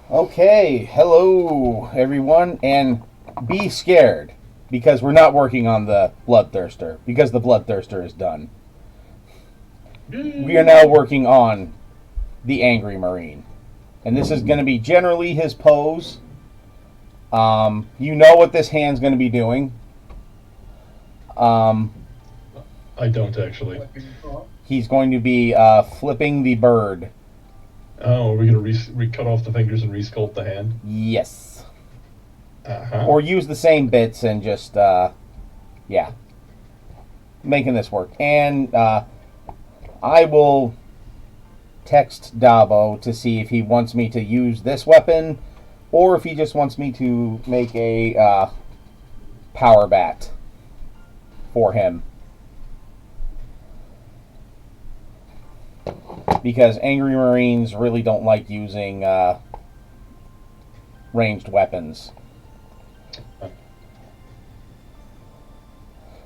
Okay, hello everyone, and be scared because we're not working on the Bloodthirster because the Bloodthirster is done. We are now Yay! working on the Angry Marine, and this is going to be generally his pose. You know what this hand's going to be doing. Um, I don't actually. he's going to be flipping the bird. Oh, are we gonna cut off the fingers and resculpt the hand? Yes, Uh huh. or use the same bits and just yeah, making this work. And I will text Dabo to see if he wants me to use this weapon or if he just wants me to make a power bat for him. Because Angry Marines really don't like using ranged weapons.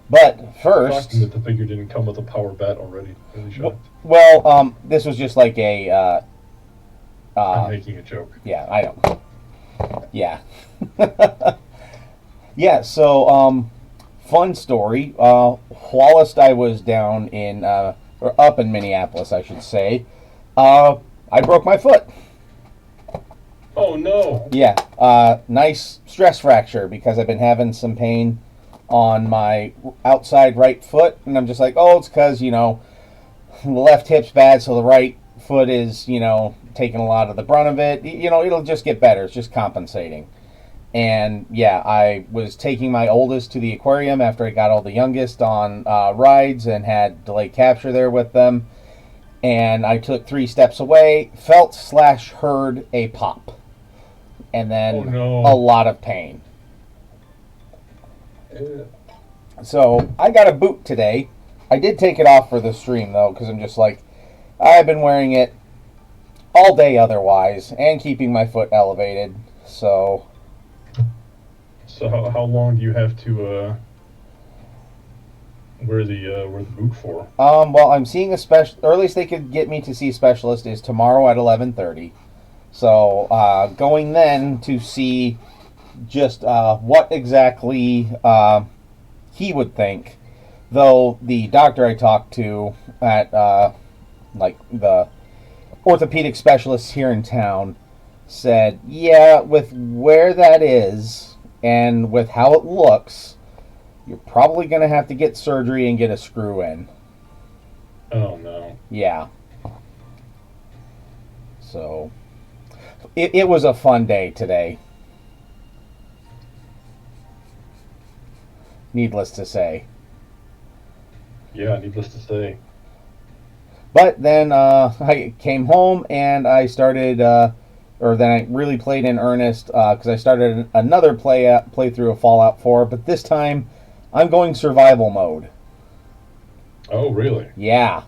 But first, Shocking that the figure didn't come with a power bat already. Really shocked. well, this was just like a. I'm making a joke. Yeah, I know. Yeah. Yeah, so, fun story. Whilst I was down in, or up in Minneapolis, I should say, I broke my foot. Oh no! Yeah, nice stress fracture because I've been having some pain on my outside right foot, and I'm just like, oh, it's because, the left hip's bad, so the right foot is, taking a lot of the brunt of it. It'll just get better. It's just compensating. And yeah, I was taking my oldest to the aquarium after I got all the youngest on rides and had delayed capture there with them. And I took 3 steps away, felt/heard a pop, and Oh then a no! lot of pain. So I got a boot today. I did take it off for the stream though, because I'm just like, I've been wearing it all day otherwise and keeping my foot elevated. So So how long do you have to wear the boot for? Well, I'm seeing a special. Earliest they could get me to see a specialist is tomorrow at 11:30. So going then to see just what exactly he would think. Though the doctor I talked to at like the orthopedic specialist here in town said, yeah, with where that is and with how it looks, you're probably going to have to get surgery and get a screw in. Oh no! Yeah. So it was a fun day today, needless to say. Yeah, needless to say. But then I came home and I started, or then I really played in earnest because I started another playthrough of Fallout 4. But this time, I'm going survival mode. Oh really? Yeah,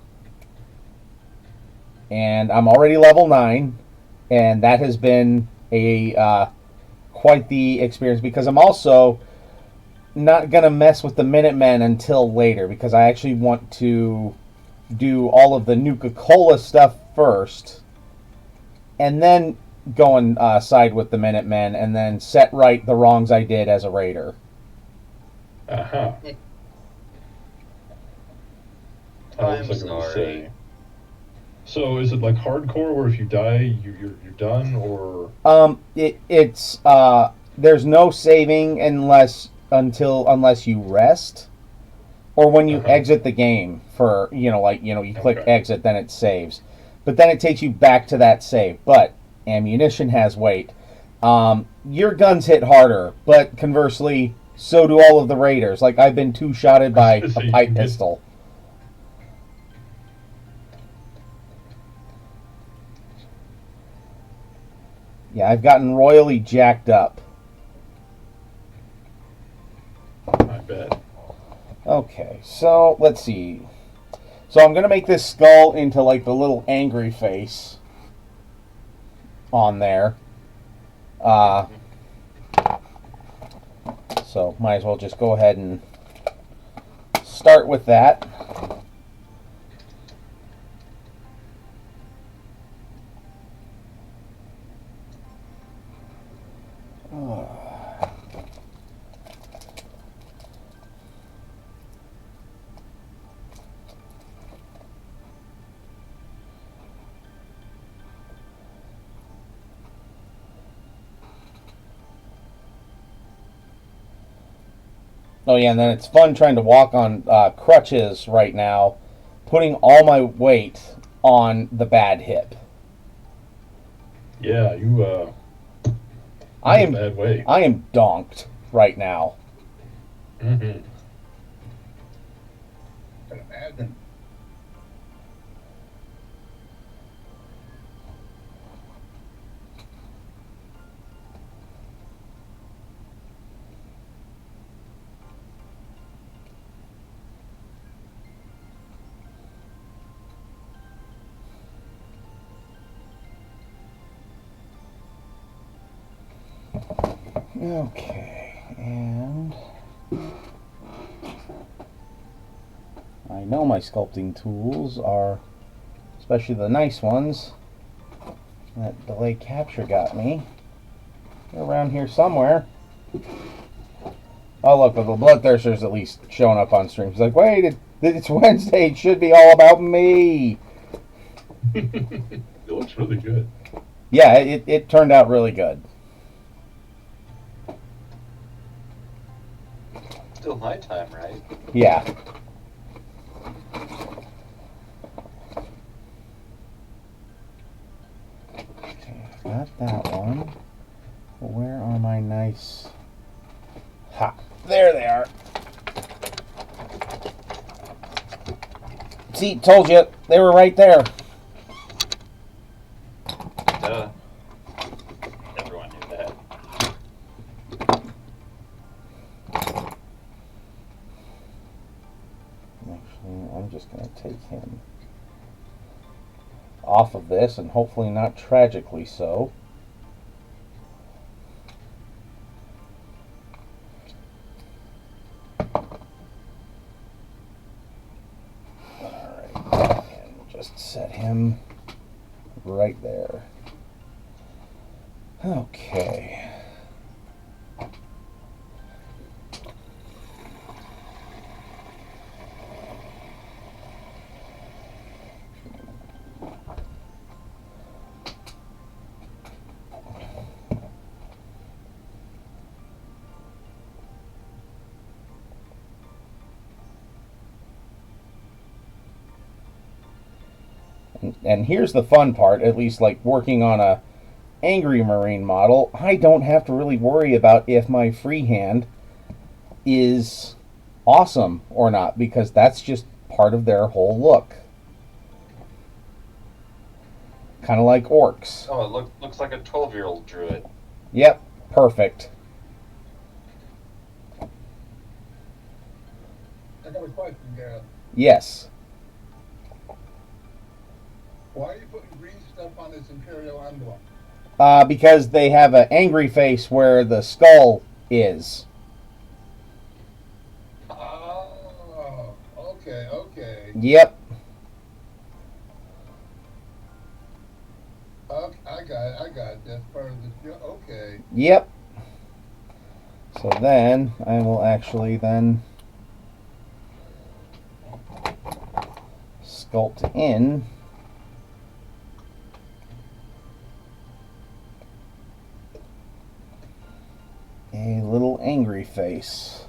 and I'm already level 9, and that has been a quite the experience because I'm also not gonna mess with the Minutemen until later because I actually want to do all of the Nuka-Cola stuff first, and then go and side with the Minutemen, and then set right the wrongs I did as a raider. Uh huh. I I'm was like going to sorry. say. So is it like hardcore where if you die you're done or? It's there's no saving unless you rest or when Uh you huh. exit the game for you click Okay. exit, then it saves, but then it takes you back to that save. But ammunition has weight. Your guns hit harder, but conversely, so do all of the raiders. Like I've been two-shotted I was by gonna a say you pipe can get. pistol. Yeah, I've gotten royally jacked up. I bet. Okay, so let's see. So I'm gonna make this skull into like the little angry face on there. Uh, so might as well just go ahead and start with that. Oh yeah, and then it's fun trying to walk on crutches right now, putting all my weight on the bad hip. Yeah, I you're in a am bad way. I am donked right now. Hmm. Can imagine. Okay, and I know my sculpting tools are, especially the nice ones, that delay capture got me. They're around here somewhere. Oh look, the Bloodthirster's at least showing up on stream. He's like, wait, it's Wednesday. It should be all about me. It looks really good. Yeah, it turned out really good. Still nighttime, right? Yeah. Okay, got that one. Where are my nice... Ha! There they are. See, told you. They were right there. Duh. Everyone knew that. Actually, I'm just going to take him off of this, and hopefully not tragically so. Alright, and just set him right there. Okay. And here's the fun part, at least like working on a Angry Marine model, I don't have to really worry about if my freehand is awesome or not, because that's just part of their whole look. Kind of like orcs. Oh, it looks like a 12-year-old drew it. Yep, perfect. I got a question, Gareth. Yes. Why are you putting green stuff on this Imperial emblem? Because they have an angry face where the skull is. Oh, okay, okay. Yep. Okay, I got it. That's part of the show. Okay. Yep. So then I will actually then sculpt in a little angry face.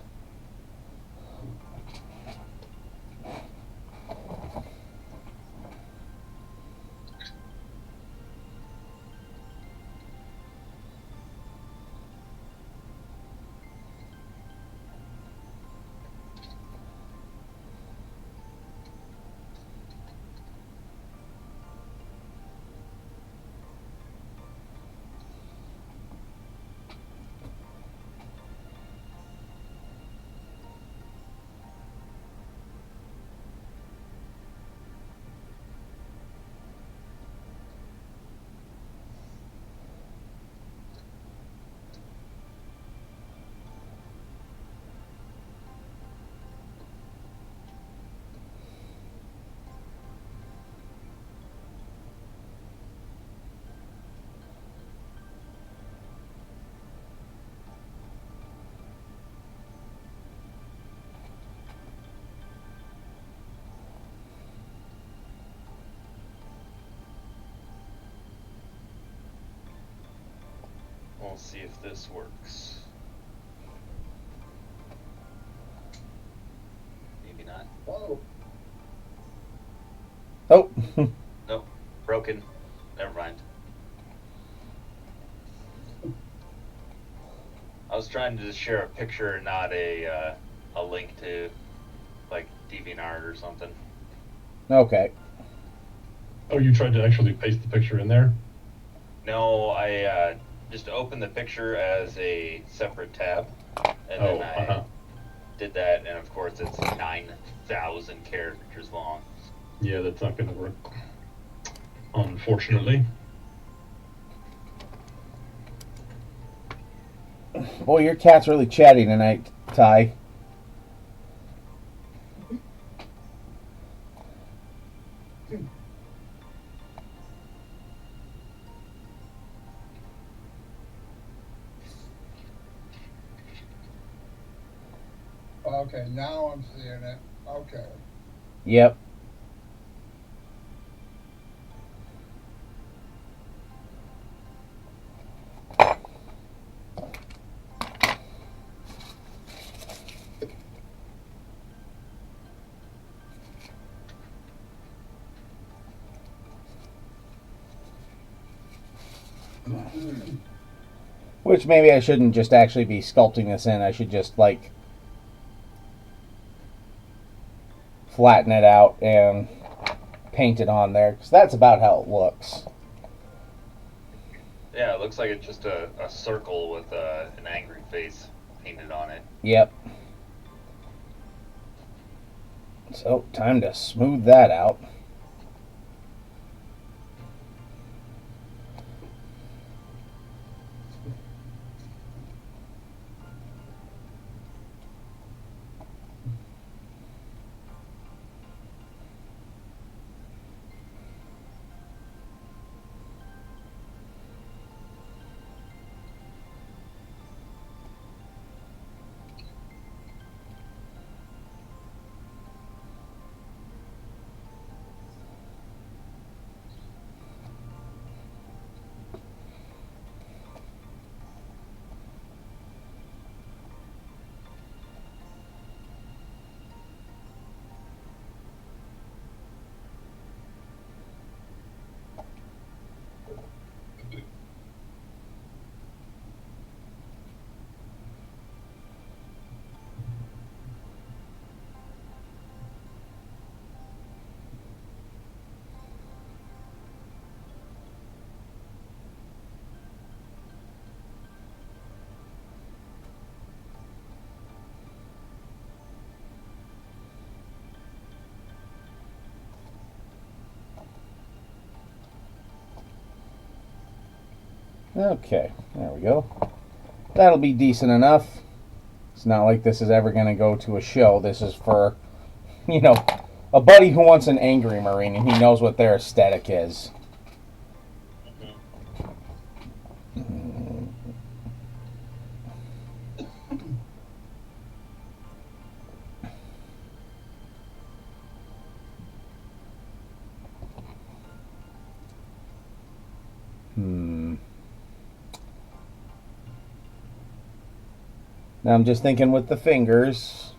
We'll see if this works. Whoa. Oh, Nope. Broken. Never mind. I was trying to just share a picture, not a link to like DeviantArt or something. okay. Oh, you tried to actually paste the picture in there? No, I just opened the picture as a separate tab, and Oh, then I did that, and of course it's 9,000 characters long. Yeah, that's not going to work. Unfortunately. Boy, your cat's really chatty tonight, Ty. Okay, now I'm seeing it. Okay. Yep. Which maybe I shouldn't just actually be sculpting this in. I should just, like, flatten it out and paint it on there. Because that's about how it looks. Yeah, it looks like it's just a circle with an angry face painted on it. Yep. So, time to smooth that out. Okay, there we go. That'll be decent enough. It's not like this is ever going to go to a show. This is for, you know, a buddy who wants an angry Marine and he knows what their aesthetic is. Now I'm just thinking with the fingers.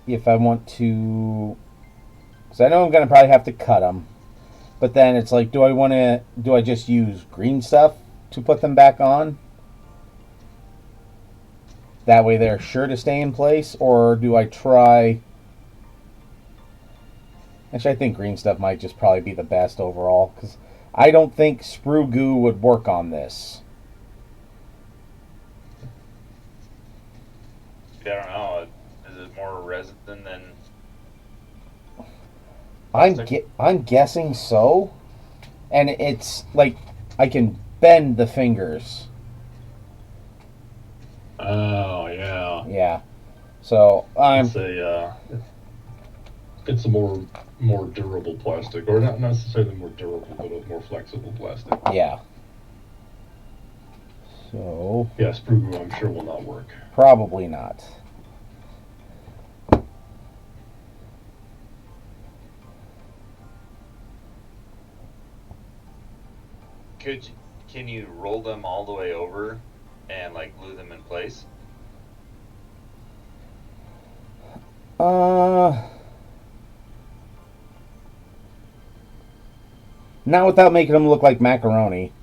If I want to, because I know I'm going to probably have to cut them. But then it's like, do I just use green stuff to put them back on? That way they're sure to stay in place? Or do I try... Actually, I think green stuff might just probably be the best overall. Because I don't think sprue goo would work on this. I don't know. Is it more resin than? I'm guessing so. And it's like I can bend the fingers. Oh, yeah. Yeah. So I'm... It's a more durable plastic. Or not necessarily more durable, but a more flexible plastic. Yeah. So... Yeah, sprue glue I'm sure will not work. Probably not. Can you roll them all the way over and like glue them in place? Uh, Not without making them look like macaroni.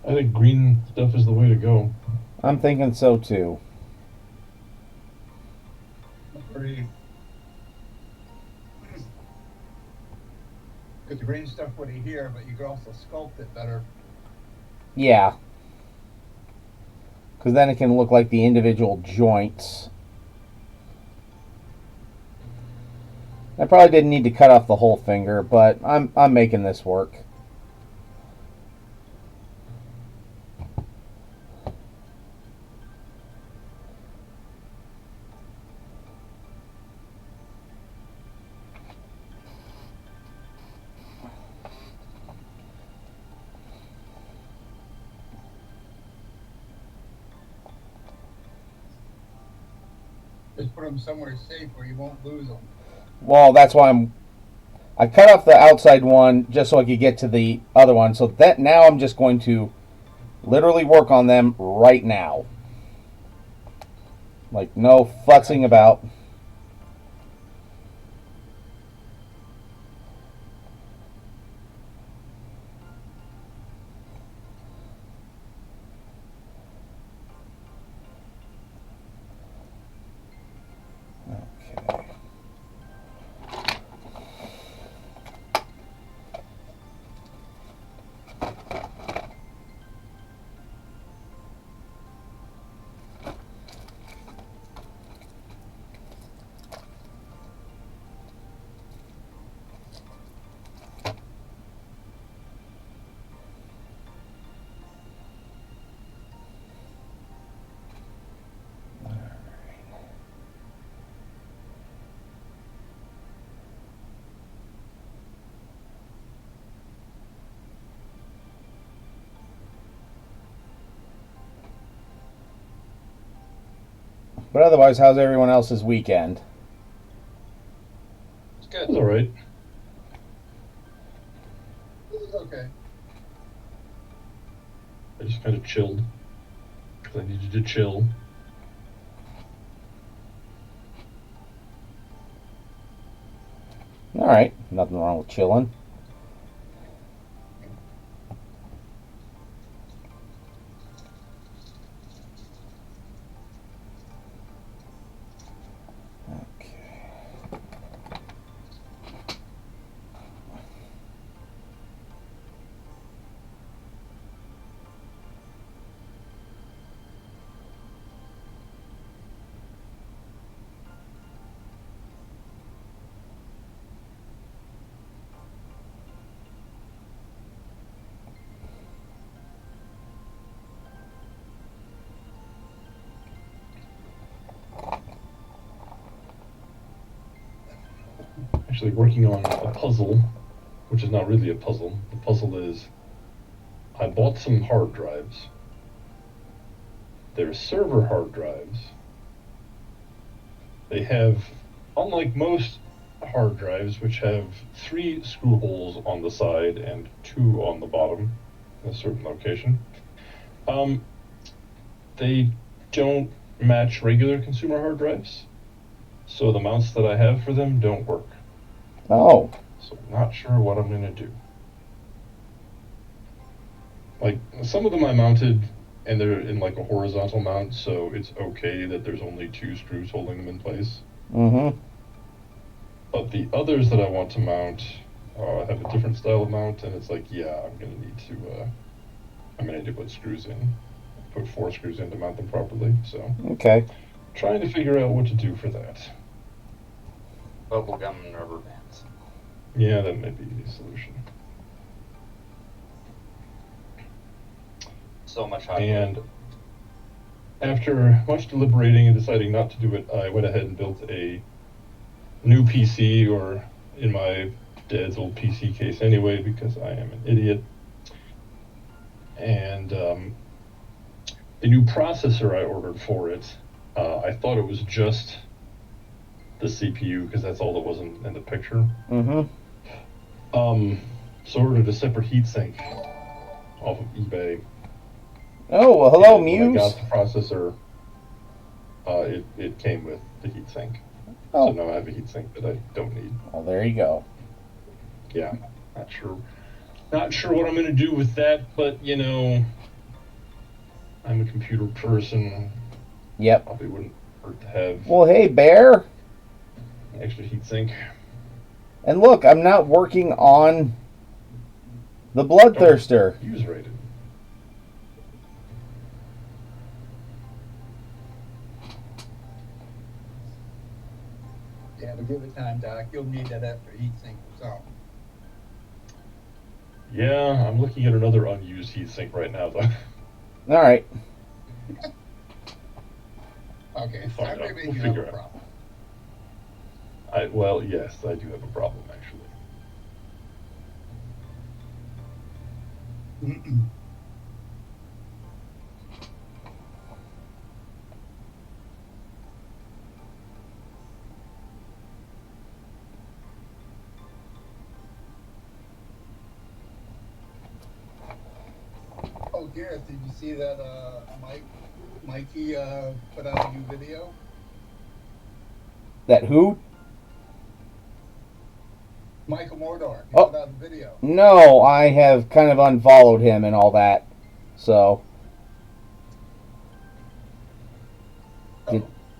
I think green stuff is the way to go. I'm thinking so too. Pretty. Get the green stuff pretty here, but you could also sculpt it better. Yeah. Because then it can look like the individual joints. I probably didn't need to cut off the whole finger, but I'm making this work. Just put them somewhere safe where you won't lose them. Well, that's why I cut off the outside one just so I could get to the other one. So that now I'm just going to literally work on them right now. Like, no futzing about. Okay. But otherwise, how's everyone else's weekend? It's It's good. all right. This is okay. I just kind of chilled because I needed to chill. All right, nothing wrong with chilling. Okay. Actually, working on a puzzle, which is not really a puzzle. The puzzle is I bought some hard drives. They're server hard drives. They have, unlike most hard drives, which have 3 screw holes on the side and 2 on the bottom in a certain location, they don't match regular consumer hard drives. So the mounts that I have for them don't work. Oh, So I'm not sure what I'm gonna do. Like, some of them I mounted and they're in like a horizontal mount, so it's okay that there's only 2 screws holding them in place. mm-hmm. But the others that I want to mount have a different style of mount, and it's like, yeah, I'm gonna need to put screws in. Put 4 screws in to mount them properly, so Okay. trying to figure out what to do for that. Bubblegum and rubber bands. Yeah, that might be the solution. So much hot. And after much deliberating and deciding not to do it, I went ahead and built a new PC, or in my Dad's old PC case anyway because I am an idiot. And the new processor I ordered for it, I thought it was just the CPU because that's all that was in the picture. Mm-hmm. So I ordered a separate heatsink off of eBay. Oh, well, hello, And when I Muse. got the processor, it came with the heatsink. Oh. So now I have a heatsink that I don't need. Well, there you go. Yeah, not sure what I'm gonna do with that, but you know, I'm a computer person. Yep. Probably wouldn't hurt to have Well, hey, Bear. an extra heatsink. And look, I'm not working on the Bloodthirster. Use rated. Yeah, but give it time, Doc. You'll need that extra heatsink or something. Yeah, I'm looking at another unused heatsink right now, though. All right. Okay, Fine, I maybe we'll you have figure a it out. problem. Well, yes, I do have a problem actually. Oh, Gareth, did you see that Mikey put out a new video? That who? Michael Mordor. He Oh. put out a video. No, I have kind of unfollowed him and all that. So,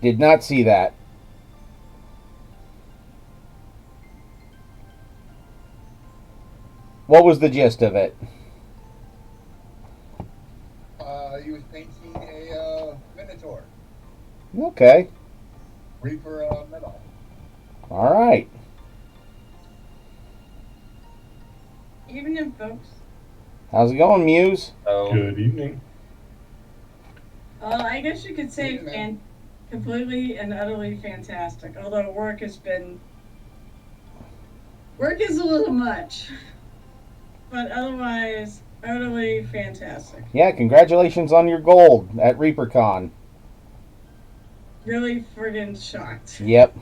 did not see that. What was the gist of it? He was painting a Minotaur. Okay. Reaper metal. All right. Evening, folks. How's it going, Muse? Oh, Good evening. I guess you could say Evening. completely and utterly fantastic. Although work is a little much, but otherwise utterly fantastic. Yeah, congratulations on your gold at ReaperCon. Really friggin' shocked. Yep.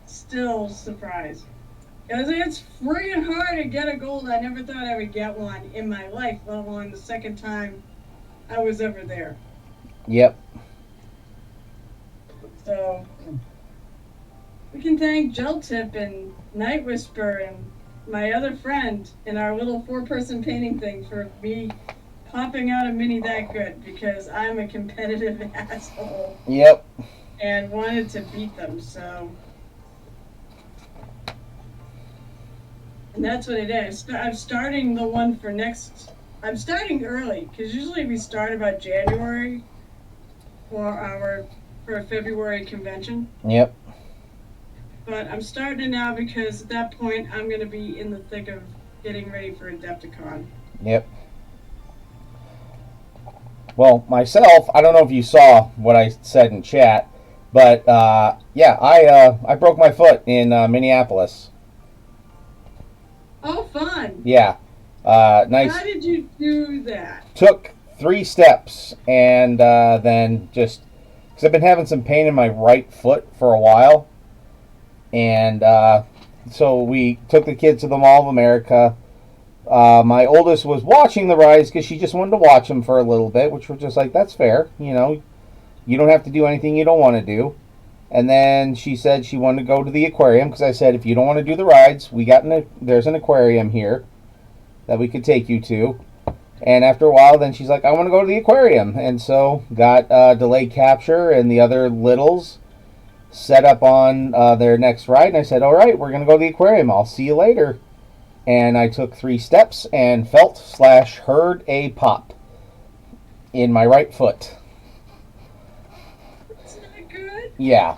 Still surprised. Because it's friggin' hard to get a gold. I never thought I would get one in my life, let alone the second time I was ever there. Yep. So we can thank Geltip and Night Whisper and my other friend in our little 4-person painting thing for me popping out a mini that good because I'm a competitive asshole Yep. and wanted to beat them. So, and that's what it is. I'm starting the one for next. I'm starting early because usually we start about January for a February convention. Yep. But I'm starting it now because at that point I'm going to be in the thick of getting ready for Adepticon. Yep. Well, myself, I don't know if you saw what I said in chat, but yeah, I broke my foot in Minneapolis. Oh, fun! Yeah. Nice. How did you do that? Took 3 steps and then just because I've been having some pain in my right foot for a while, and so we took the kids to the Mall of America. My oldest was watching the rides because she just wanted to watch them for a little bit, which was just like, that's fair, you know. You don't have to do anything you don't want to do. And then she said she wanted to go to the aquarium because I said, if you don't want to do the rides, there's an aquarium here that we could take you to. And after a while, then she's like, I want to go to the aquarium. And so got Delayed Capture and the other littles set up on their next ride. And I said, all right, we're going to go to the aquarium. I'll see you later. And I took 3 steps and felt/heard a pop in my right foot. Isn't that good? Yeah.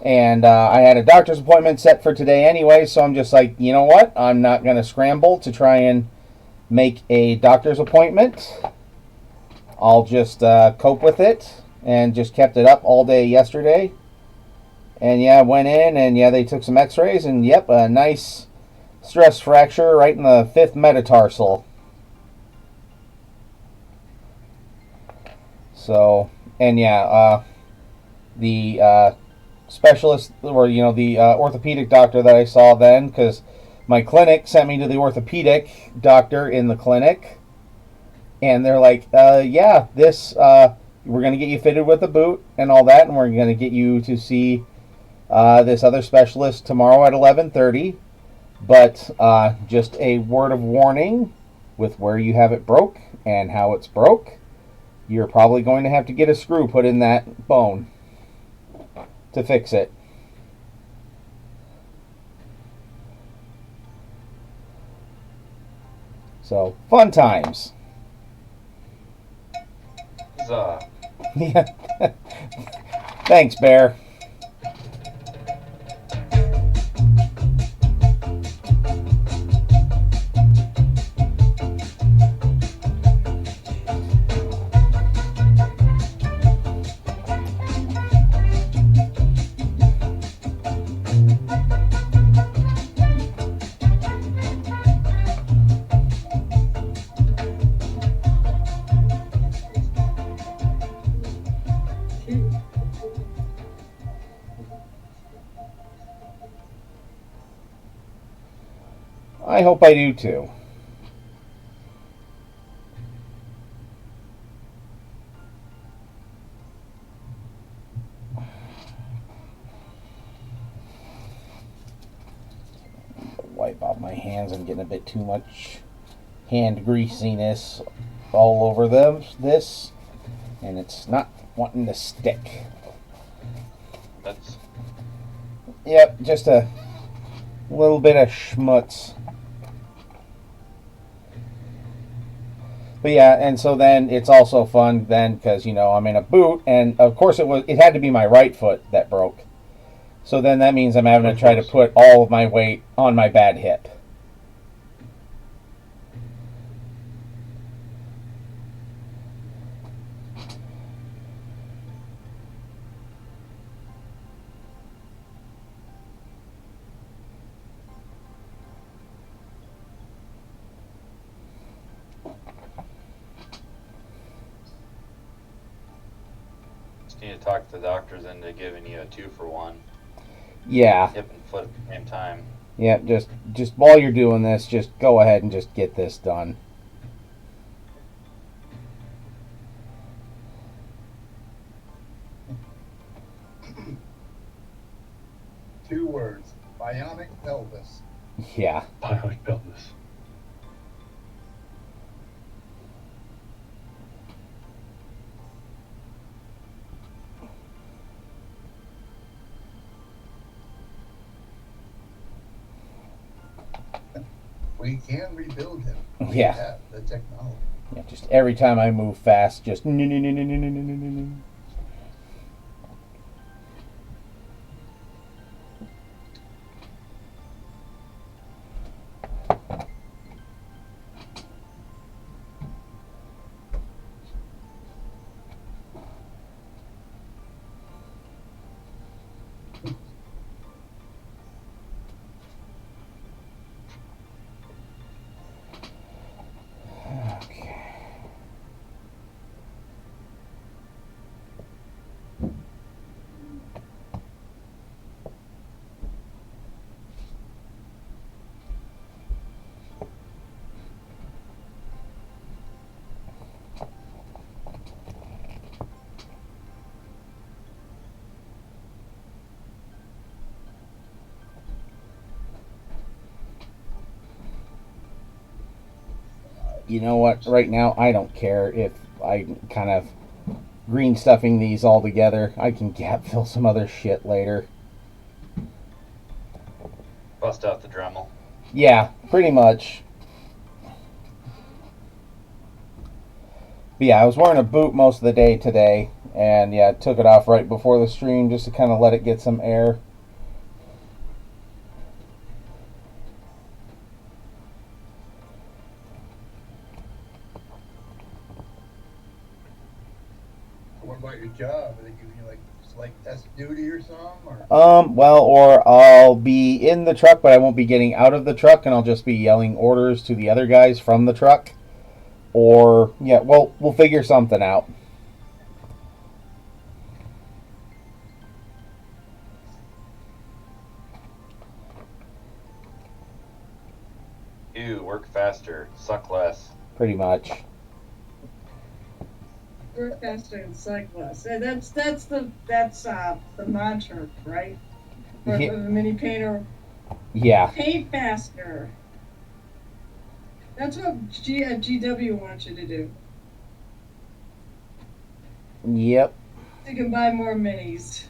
And I had a doctor's appointment set for today anyway, so I'm just like, you know what? I'm not going to scramble to try and make a doctor's appointment. I'll just cope with it, and just kept it up all day yesterday. And yeah, went in, and yeah, they took some x-rays, and yep, a nice stress fracture right in the 5th metatarsal. So, and yeah, the specialist, or the orthopedic doctor that I saw then, because my clinic sent me to the orthopedic doctor in the clinic, and they're like, yeah, this we're gonna get you fitted with a boot and all that, and we're gonna get you to see this other specialist tomorrow at 11:30. But just a word of warning with where you have it broke and how it's broke. You're probably going to have to get a screw put in that bone to fix it. So, fun times. Huzzah. Yeah. Thanks, Bear. I hope I do too. Wipe off my hands. I'm getting a bit too much hand greasiness all over this, and it's not wanting to stick. That's Yep, just a little bit of schmutz. But yeah, and so then it's also fun then because I'm in a boot, and of course it had to be my right foot that broke. So then that means I'm having to try to put all of my weight on my bad hip. just need to talk the doctors into giving you a 2-for-1 Yeah. hip and foot at the same time. Yeah, just while you're doing this, just go ahead and just get this done. Two words: bionic pelvis. Yeah. Bionic pelvis. We can rebuild him. We Yeah. have the technology. Yeah, just every time I move fast, just Okay. You know what? Right now, I don't care if I'm kind of green stuffing these all together. I can gap fill some other shit later. Bust out the Dremel. Yeah, pretty much. But yeah, I was wearing a boot most of the day today, and yeah, took it off right before the stream just to kind of let it get some air. What about your job? Are they giving you like desk duty or something? Or Well, or I'll be in the truck, but I won't be getting out of the truck, and I'll just be yelling orders to the other guys from the truck. Or yeah, well, we'll figure something out. Ew, work faster, suck less. Pretty much. Work faster and suck less. That's the mantra, right? For Yeah. the mini painter. Yeah. Paint faster. That's what GW wants you to do. Yep. You can buy more minis.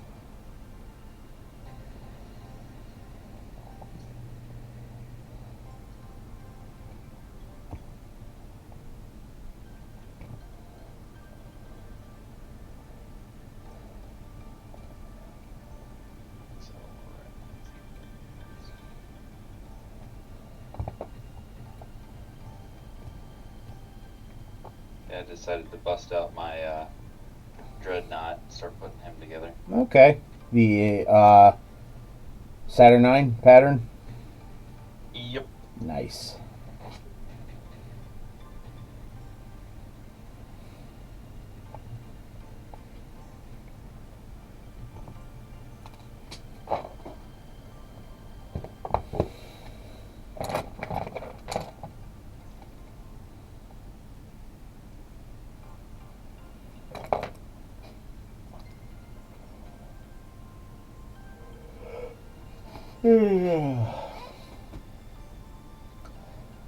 Yeah, I decided to bust out my Dreadnought and start putting him together. Okay. The Saturnine pattern. Yep. Nice.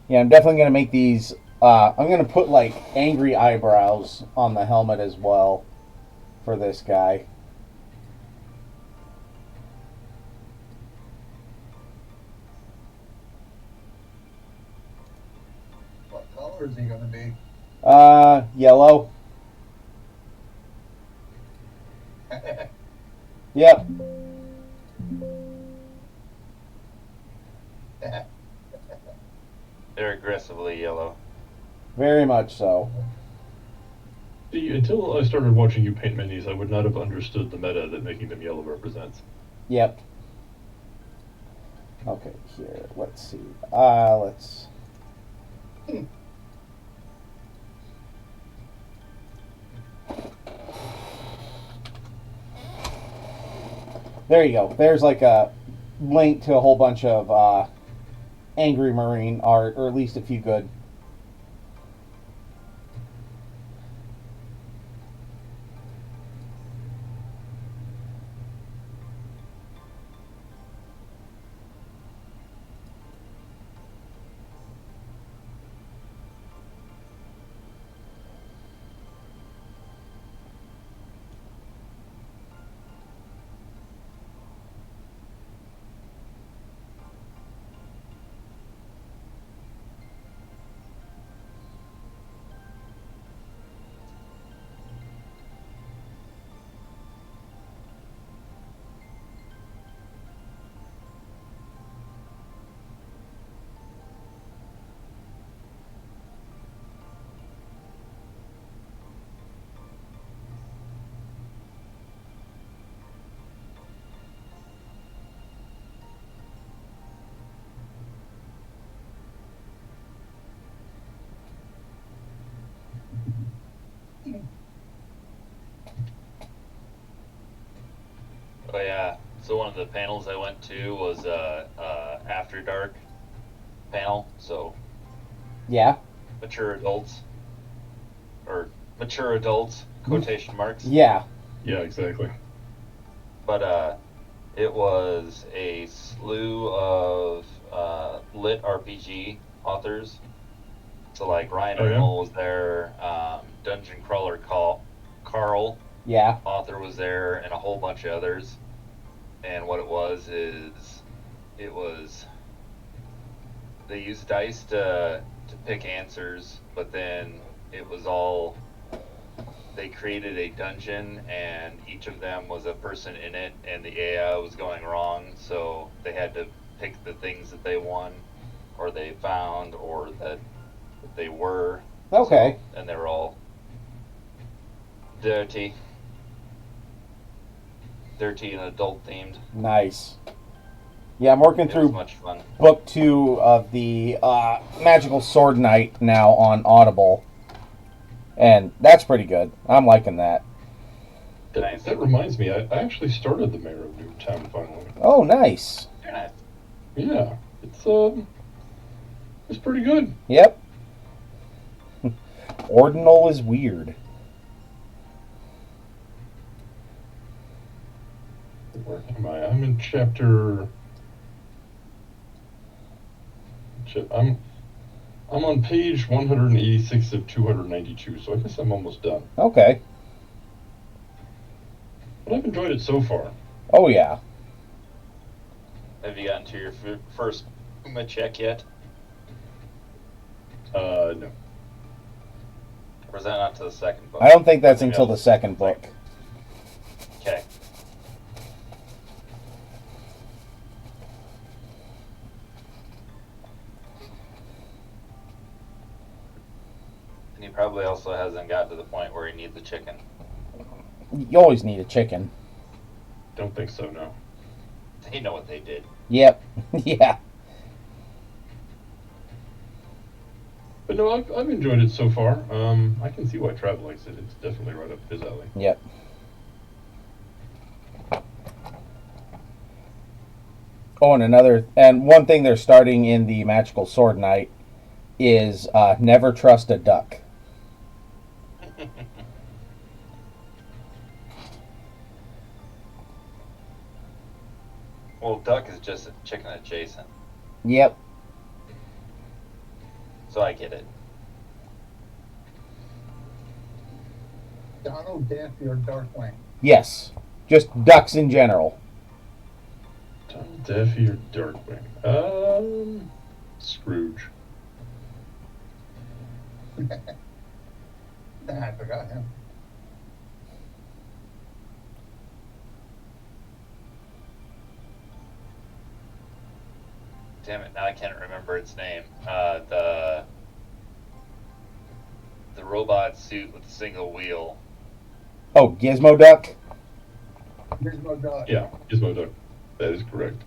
Yeah, I'm definitely gonna make these. I'm gonna put like angry eyebrows on the helmet as well for this guy. what color is he gonna be? Yellow. Yep. They're aggressively yellow. Very much so. See, until I started watching you paint minis, I would not have understood the meta that making them yellow represents. Yep. Okay, here. Let's see. Let's. There you go. There's like a link to a whole bunch of Angry Marine art, or at least a few good. Oh yeah. So one of the panels I went to was After Dark panel. So Yeah. mature adults, or mature adults quotation marks. Yeah. Yeah, exactly. But it was a slew of lit RPG authors. So like Ryan Oh, yeah? Rimmel was there, Dungeon Crawler Carl Yeah. author was there, and a whole bunch of others. And what it was is, it was, they used dice to pick answers, but then it was all, they created a dungeon, and each of them was a person in it, and the AI was going wrong, so they had to pick the things that they won, or they found, or that they were. Okay. So, and they were all dirty. 13 adult themed. Nice. Yeah, I'm working It was through much fun. book 2 of the Magical Sword Knight now on Audible, and that's pretty good. I'm liking that. Nice. That reminds me, I actually started the Mayor of Newtown finally. Oh, nice. Very nice. Yeah, it's pretty good. Yep. Ordinal is weird. Where am I? I'm in chapter. I'm on page 186 of 292, so I guess I'm almost done. Okay. But I've enjoyed it so far. Oh, yeah. Have you gotten to your first Puma check yet? No. Or is that not to the second book? I don't think that's Maybe until I'll- the second book. Okay. And he probably also hasn't got to the point where he needs a chicken. You always need a chicken. Don't think so, no. They know what they did. Yep. Yeah. But no, I've enjoyed it so far. I can see why Trav likes it. It's definitely right up his alley. Yep. Oh, and one thing they're starting in the Magical Sword Knight is never trust a duck. Well, duck is just chicken adjacent, Yep. so I get it. Donald, Daffy, or Darkwing? Yes. Just ducks in general. Donald Daffy or Darkwing? Scrooge. I forgot him. Damn it! Now I can't remember its name. The robot suit with the single wheel. Oh, Gizmo Duck? Gizmo Duck. Yeah, Gizmo Duck. That is correct.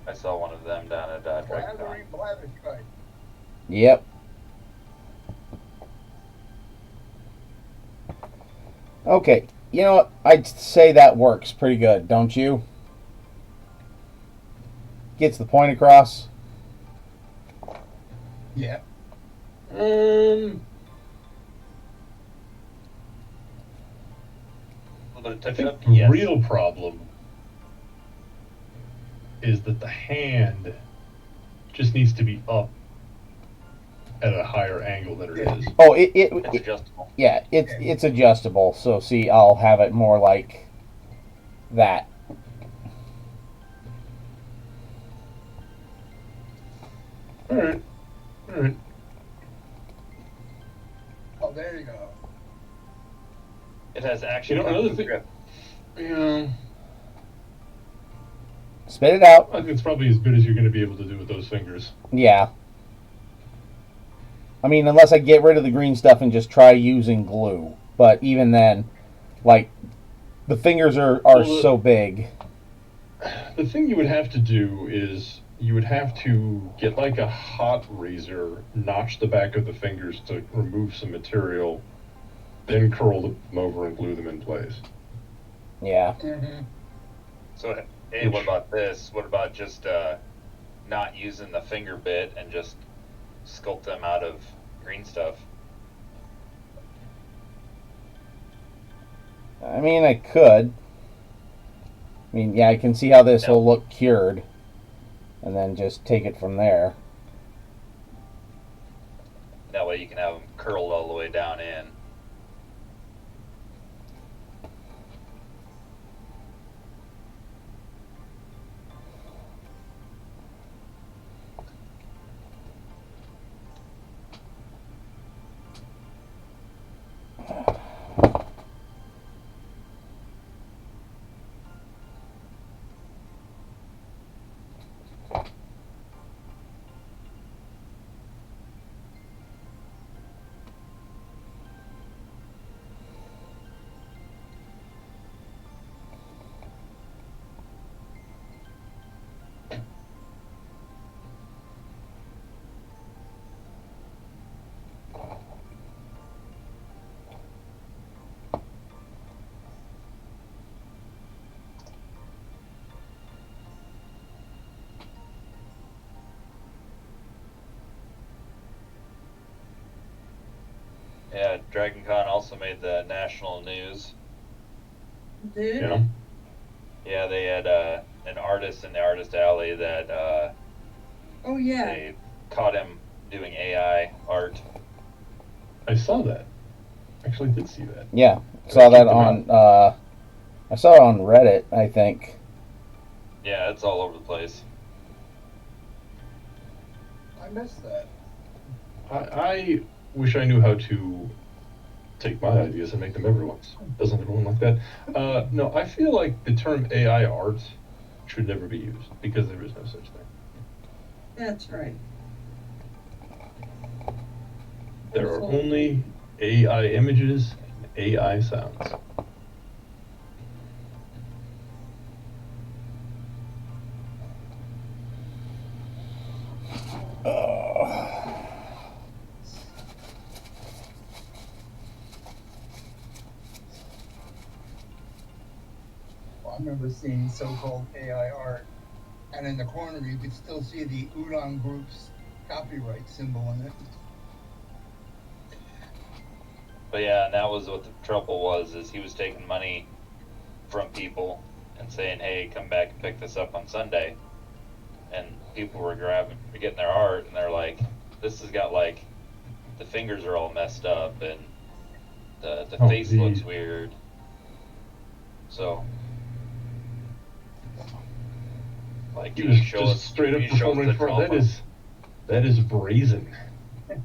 I saw one of them down at DragonCon. Blathering Blatherstrike. Yep. Okay. You know what? I'd say that works pretty good, don't you? Gets the point across. Yeah. A little bit of I touch think up. the Yes. real problem is that the hand just needs to be up at a higher angle than it is. Oh, It's adjustable. yeah, it's adjustable. So see, I'll have it more like that. Alright. Alright. Oh, there you go. It has action. You know, another and thing- grip. Yeah. Spit it out. I think it's probably as good as you're going to be able to do with those fingers. Yeah. I mean, unless I get rid of the green stuff and just try using glue. But even then, like, the fingers are Well, so big. The thing you would have to do is you would have to get like a hot razor, notch the back of the fingers to remove some material, then curl them over and glue them in place. Yeah. Mm-hmm. So, hey, what about this? What about just not using the finger bit and just sculpt them out of green stuff? I mean, I could. I mean, yeah, I can see how this will look cured. And then just take it from there. That way you can have them curled all the way down in. Dragon Con also made the national news. Did? Yeah. Yeah, they had an artist in the artist alley that Oh yeah. they caught him doing AI art. I saw that. Actually, did see that. Yeah, saw that Check them on. I saw it on Reddit, I think. Yeah, it's all over the place. I missed that. I wish I knew how to take my ideas and make them everyone's. Doesn't everyone like that? No, I feel like the term AI art should never be used because there is no such thing. That's right. There are only AI images and AI sounds. Well, I remember seeing so-called AI art, and in the corner you could still see the Udon Group's copyright symbol in it. But yeah, and that was what the trouble was, is he was taking money from people and saying, hey, come back and pick this up on Sunday. And people were getting their art, and they're like, this has got like, the fingers are all messed up, and the Oh, face the- looks weird. So, like, He can was you show us just straight up can you show us performing the for trauma? that is brazen. Mhm.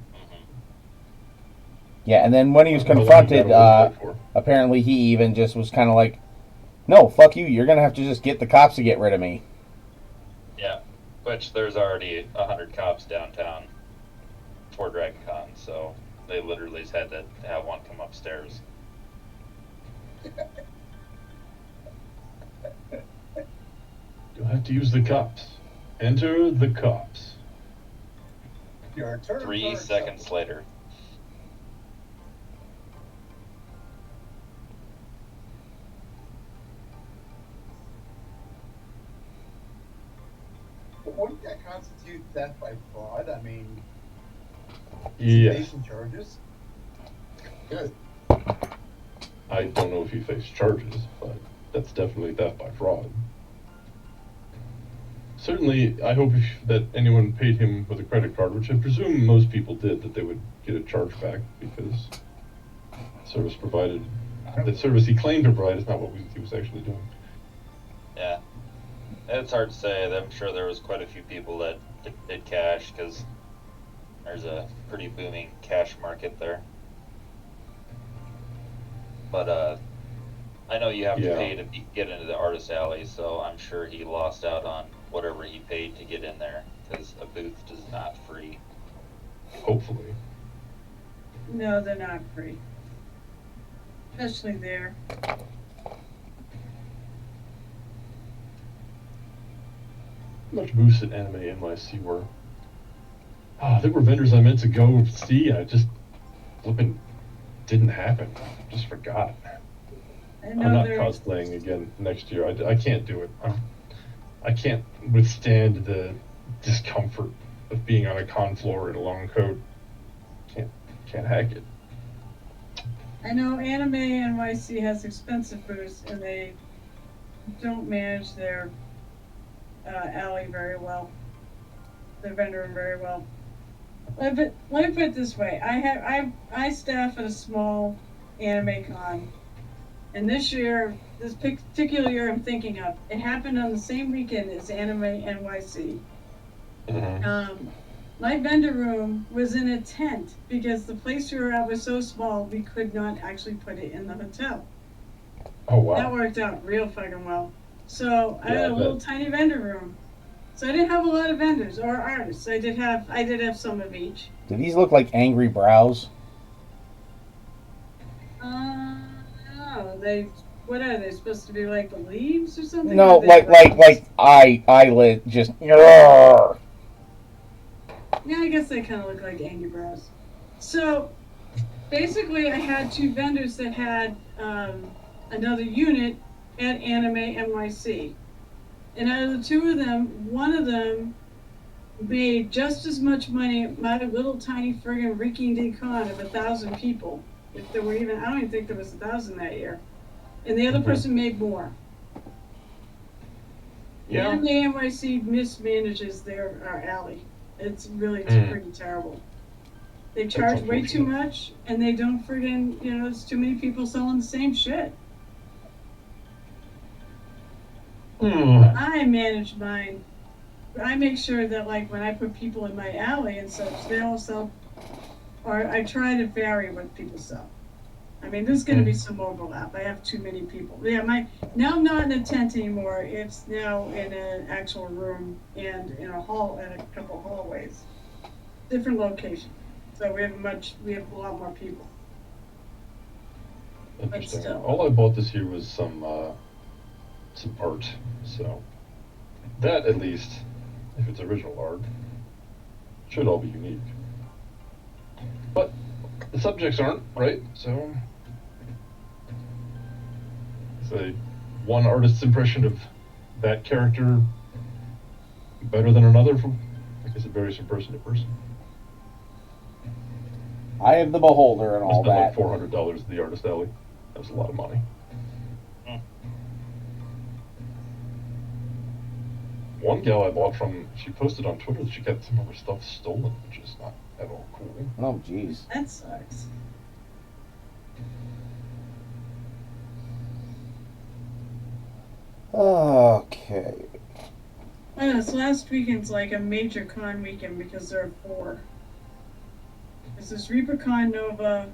Yeah, and then when he was I don't know what he got confronted, away with that for. apparently he even just was kind of like, "No, fuck you. You're gonna have to just get the cops to get rid of me." Yeah, which there's already 100 cops downtown for Dragon Con, so they literally just had to have one come upstairs. You'll have to use the cops. Enter the cops. Your turn. 3 seconds later. Wouldn't that constitute theft by fraud? I mean, Yes. facing charges. Good. I don't know if he faced charges, but that's definitely theft by fraud. Certainly, I hope that anyone paid him with a credit card, which I presume most people did, that they would get a charge back because service provided, the service he claimed to provide is not what he was actually doing. Yeah. It's hard to say. I'm sure there was quite a few people that did cash, because there's a pretty booming cash market there. But I know you have to Yeah. pay to get into the artist alley, so I'm sure he lost out on whatever he paid to get in there, because a booth is not free. Hopefully. No, they're not free. Especially there. Much booths at Anime NYC were. There were vendors I meant to go see, and I just flipping didn't happen. Just forgot. I I'm know not they're cosplaying again next year. I can't do it. I can't withstand the discomfort of being on a con floor in a long coat. Can't hack it. I know Anime NYC has expensive booths, and they don't manage their alley very well. Their vendor room very well. Let me put it this way: I staff at a small anime con, and this particular year I'm thinking of, it happened on the same weekend as Anime NYC. My vendor room was in a tent because the place we were at was so small we could not actually put it in the hotel. Oh wow. That worked out real fucking well. So I Yeah, had I a little bet. tiny vendor room. So I didn't have a lot of vendors or artists. I did have some of each. Do these look like angry brows? No, what are they supposed to be, like the leaves or something? No, Or they like eyelid just. Yarr. Yeah, I guess they kind of look like angry brows. So basically, I had two vendors that had another unit at Anime NYC. And out of the two of them, one of them made just as much money at my little tiny friggin' Ricky D con of 1,000 people If there were even, I don't even think there was 1,000 that year. And the other Mhm. person made more. Yeah. And the NYC mismanages their alley. It's really Mm. pretty terrible. They charge way too unfortunate. much, and they don't friggin', there's too many people selling the same shit. I manage mine. I make sure that, like, when I put people in my alley and such, they all sell, or I try to vary what people sell. I mean, there's going to be some overlap. I have too many people. Yeah, now I'm not in a tent anymore. It's now in an actual room and in a hall and a couple hallways, different locations. So we have a lot more people. Interesting. still. All I bought this year was some art. So that, at least, if it's original art, should all be unique. But the subjects aren't, right? So say one artist's impression of that character better than another. From, I guess it varies from person to person. I am the beholder and I all spent that. like $400 at the artist alley. That was a lot of money. One gal I bought from, she posted on Twitter that she got some of her stuff stolen, which is not at all cool. Oh, jeez. That sucks. Okay. I know, so last weekend's like a major con weekend because there are 4. There's this ReaperCon, Nova,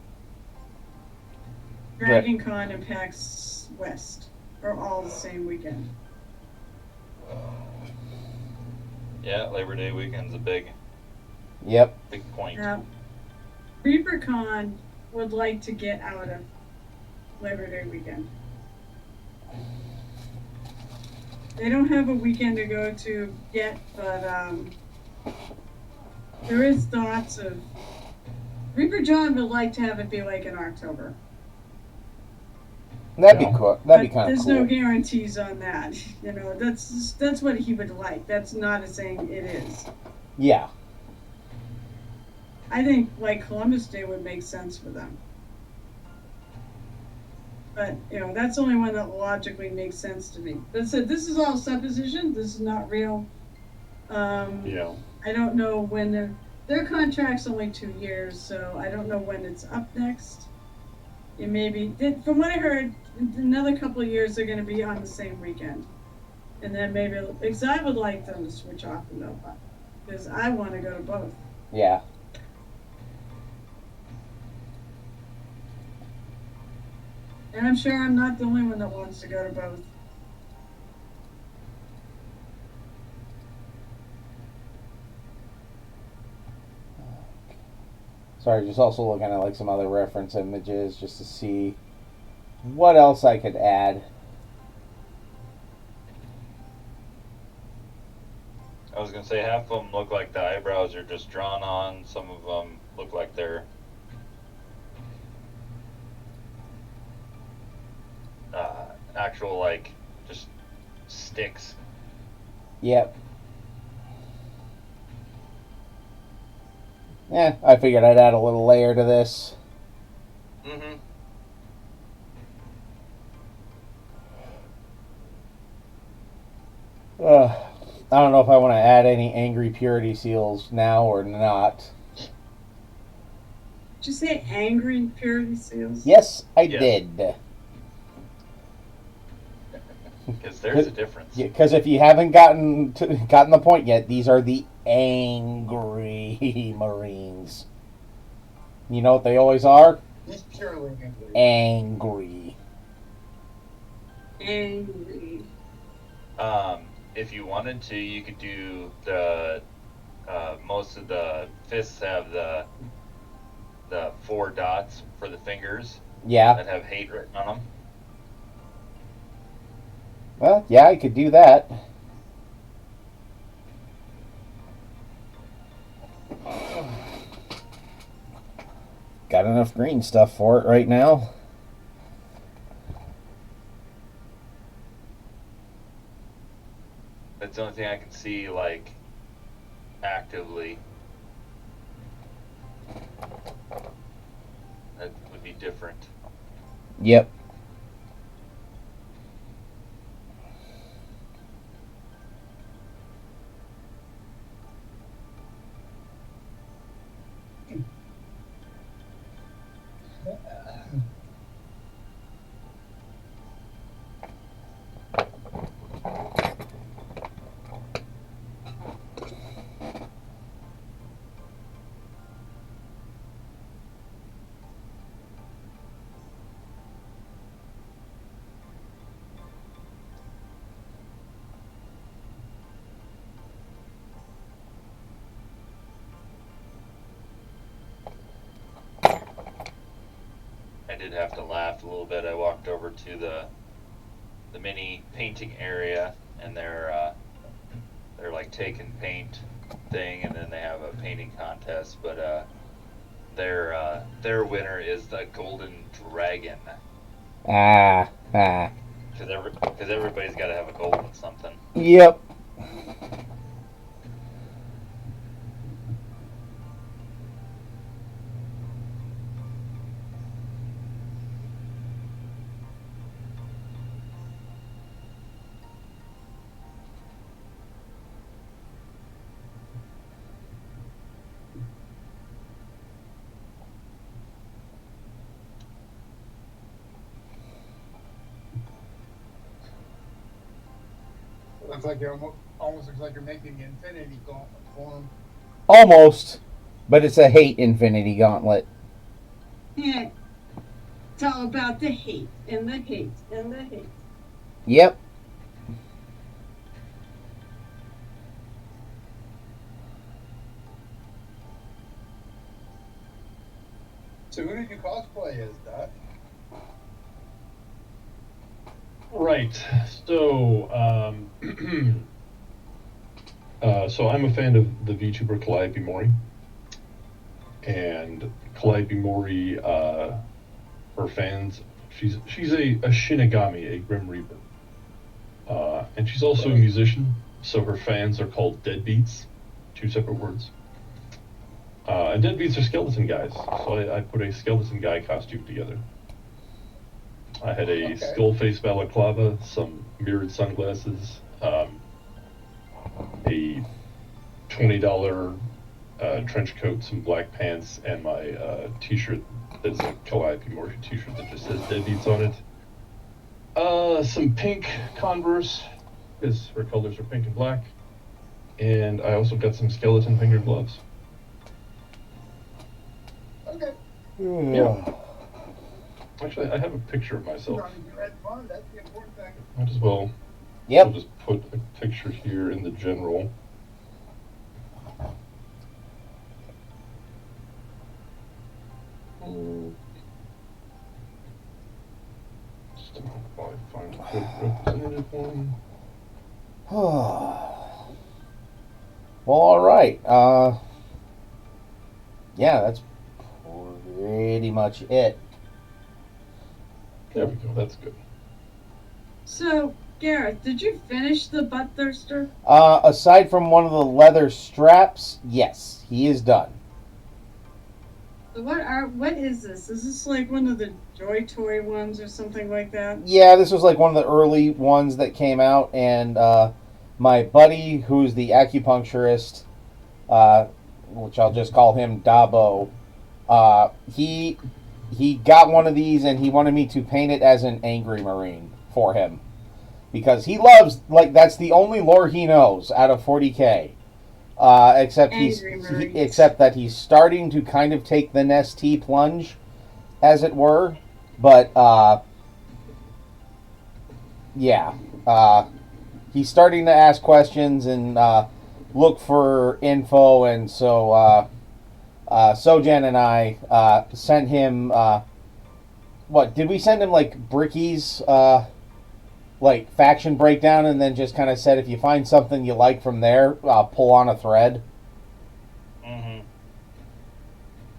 Dragon Con, and PAX West are all the same weekend. Yeah, Labor Day weekend's a big Yep. point. Now, ReaperCon would like to get out of Labor Day weekend. They don't have a weekend to go to yet, but there is thoughts of Reaper John would like to have it be like in October. That'd Yeah. be cool. That'd be But kind of there's cool. no guarantees on that. That's what he would like. That's not a saying it is. Yeah. I think like Columbus Day would make sense for them. But that's the only one that logically makes sense to me. But so this is all supposition. This is not real. Yeah. I don't know when their contract's only 2 years, so I don't know when it's up next. It may be, from what I heard, another couple of years they're going to be on the same weekend, and then maybe because I would like them to switch off the Nova, because I want to go to both. Yeah. And I'm sure I'm not the only one that wants to go to both. Sorry, just also looking at like some other reference images just to see what else I could add. I was gonna say half of them look like the eyebrows are just drawn on. Some of them look like they're actual like just sticks. Yep. Yeah, I figured I'd add a little layer to this. Mm-hmm. I don't know if I want to add any angry purity seals now or not. Did you say angry purity seals? Yes, I Yes. did. Because there's a difference. Because if you haven't gotten the point yet, these are the angry Marines. You know what they always are? Just purely angry. Angry. Angry. If you wanted to, you could do the most of the fists have the 4 dots for the fingers Yeah. that have hate written on them. Well, yeah, I could do that. Got enough green stuff for it right now. That's the only thing I can see like actively. That would be different. Yep. I did have to laugh a little bit. I walked over to the mini painting area, and they're like taking paint thing, and then they have a painting contest. But their winner is the Golden Dragon. Ah. Because everybody's got to have a gold in something. Yep. Looks like you're almost looks like you're making the Infinity Gauntlet form. Almost. But it's a hate Infinity Gauntlet. Yeah. It's all about the hate and the hate and the hate. Yep. So who did you cosplay as, Dot? Right. So, so I'm a fan of the VTuber Calliope Mori, and Calliope Mori, her fans, she's a Shinigami, a Grim Reaper, and she's also a musician. So her fans are called Deadbeats, 2 separate words. And Deadbeats are skeleton guys, so I put a skeleton guy costume together. I had a skull face balaclava, some mirrored sunglasses, a $20 trench coat, some black pants, and my t-shirt that's a Calliope Mori t-shirt that just says Deadbeats on it. Some pink Converse, because her colors are pink and black. And I also got some skeleton finger gloves. Okay. Yeah. Actually, I have a picture of myself. You had fun. That's the important thing. Might as well. Yep. I'll just put a picture here in the general. Just a moment while I find a good representative one. Well, all right. Yeah, that's pretty much it. There we go. That's good. So, Gareth, did you finish the butt thirster? Aside from one of the leather straps, yes, he is done. What is this? Is this like one of the Joy Toy ones or something like that? Yeah, this was like one of the early ones that came out, and my buddy, who's the acupuncturist, which I'll just call him Dabo, he got one of these, and he wanted me to paint it as an angry Marine for him. Because he loves, like, that's the only lore he knows out of 40K. Except that he's starting to kind of take the Nestea plunge, as it were. But, yeah. He's starting to ask questions and look for info, and so Sojan and I sent him, what, did we send him, like, Bricky's, like, faction breakdown, and then just kind of said, if you find something you like from there, pull on a thread? Mm-hmm.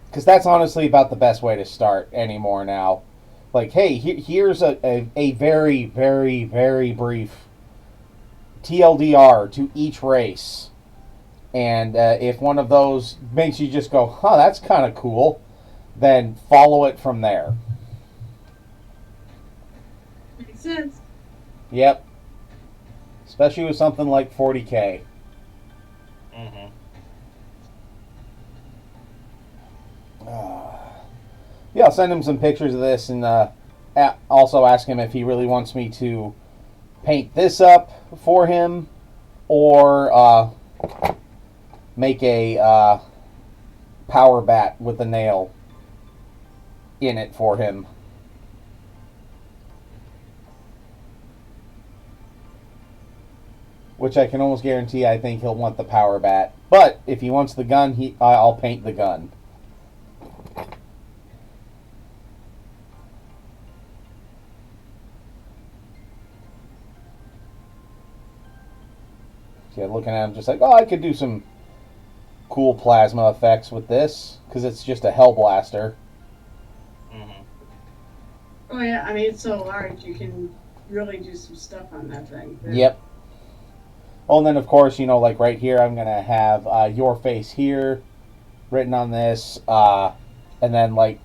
Because that's honestly about the best way to start anymore now. Like, hey, here's a very, very, very brief TLDR to each race. And if one of those makes you just go, huh, that's kind of cool, then follow it from there. Makes sense. Yep. Especially with something like 40K. Mm-hmm. Yeah, I'll send him some pictures of this and also ask him if he really wants me to paint this up for him or make a power bat with a nail in it for him. Which I can almost guarantee I think he'll want the power bat. But if he wants the gun, I'll paint the gun. Yeah, looking at him just like, oh, I could do some cool plasma effects with this because it's just a Hellblaster. Mm-hmm. Oh yeah, I mean it's so large you can really do some stuff on that thing. Yep. Oh, and then of course, like right here, I'm gonna have your face here written on this, and then like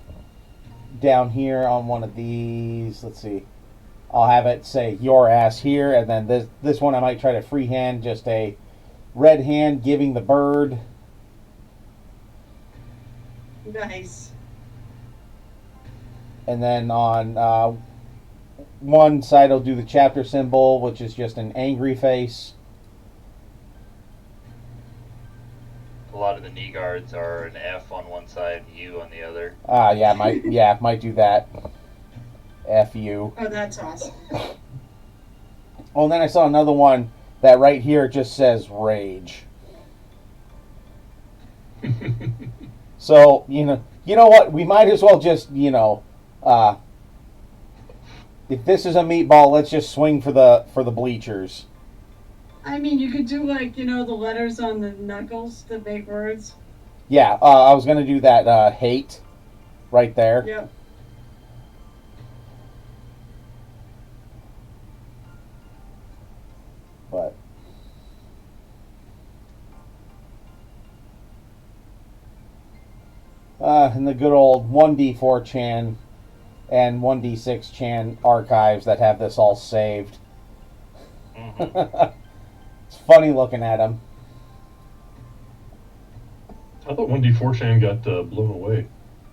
down here on one of these, let's see, I'll have it say your ass here, and then this one I might try to freehand just a red hand giving the bird. Nice. And then on one side I'll do the chapter symbol, which is just an angry face. A lot of the knee guards are an F on one side, U on the other. Might do that. F you. Oh, that's awesome. Oh, and then I saw another one that right here just says rage. So, you know what? We might as well just, if this is a meatball, let's just swing for the bleachers. I mean, you could do like, the letters on the knuckles that make words. Yeah, I was gonna do that hate right there. Yep. But in the good old 1D4 Chan and 1D6 Chan archives that have this all saved. Mm-hmm. It's funny looking at them. I thought 1D4chan got blown away.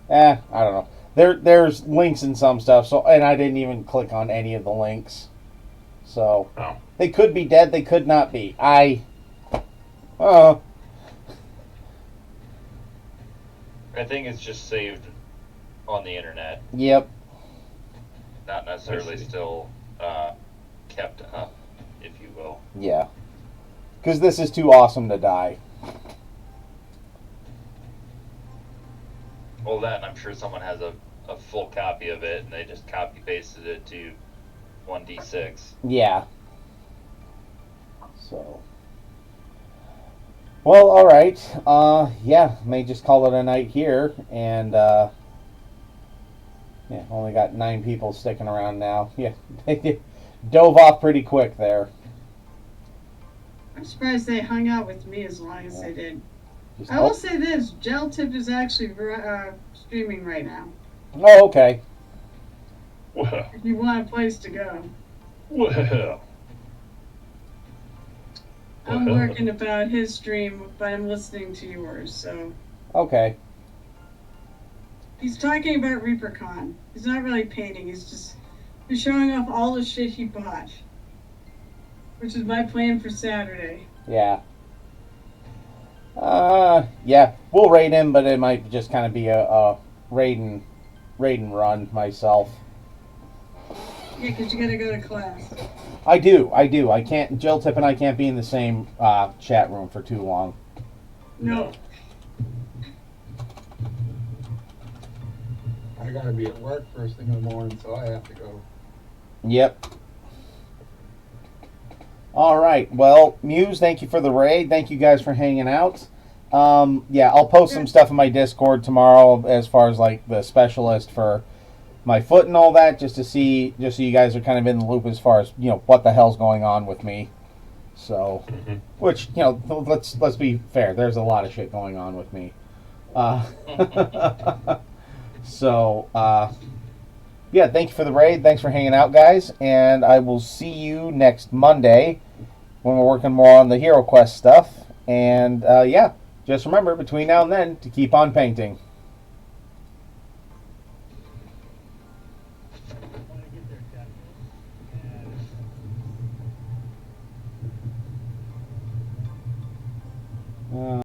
I don't know. There's links in some stuff, and I didn't even click on any of the links. So Oh. they could be dead, they could not be. I think it's just saved on the internet, Yep. not necessarily I see. still kept up, if you will. Yeah. Because this is too awesome to die. Well, that, and I'm sure someone has a full copy of it, and they just copy pasted it to 1D6. Yeah. So. Well, alright. Yeah, may just call it a night here. And, yeah, only got 9 people sticking around now. Yeah, they dove off pretty quick there. I'm surprised they hung out with me as long as they did. Just, I will say this, Gel Tip is actually streaming right now. oh, okay. Well, If you want a place to go. well. I'm Well, working about his stream, but I'm listening to yours, so. Okay. He's talking about ReaperCon. He's not really painting, he's showing off all the shit he bought. Which is my plan for Saturday. Yeah. Yeah, we'll raid him, but it might just kind of be a raid and run myself. Yeah, 'cause you gotta go to class. I do. I can't. Jill Tip and I can't be in the same chat room for too long. No. I gotta be at work first thing in the morning, so I have to go. Yep. All right. Well, Muse, thank you for the raid. Thank you guys for hanging out. Yeah, I'll post some stuff in my Discord tomorrow as far as like the specialist for my foot and all that, just so you guys are kind of in the loop as far as what the hell's going on with me. So, which let's be fair. There's a lot of shit going on with me. So, yeah, thank you for the raid. Thanks for hanging out, guys. And I will see you next Monday when we're working more on the Hero Quest stuff. And, yeah, just remember between now and then to keep on painting.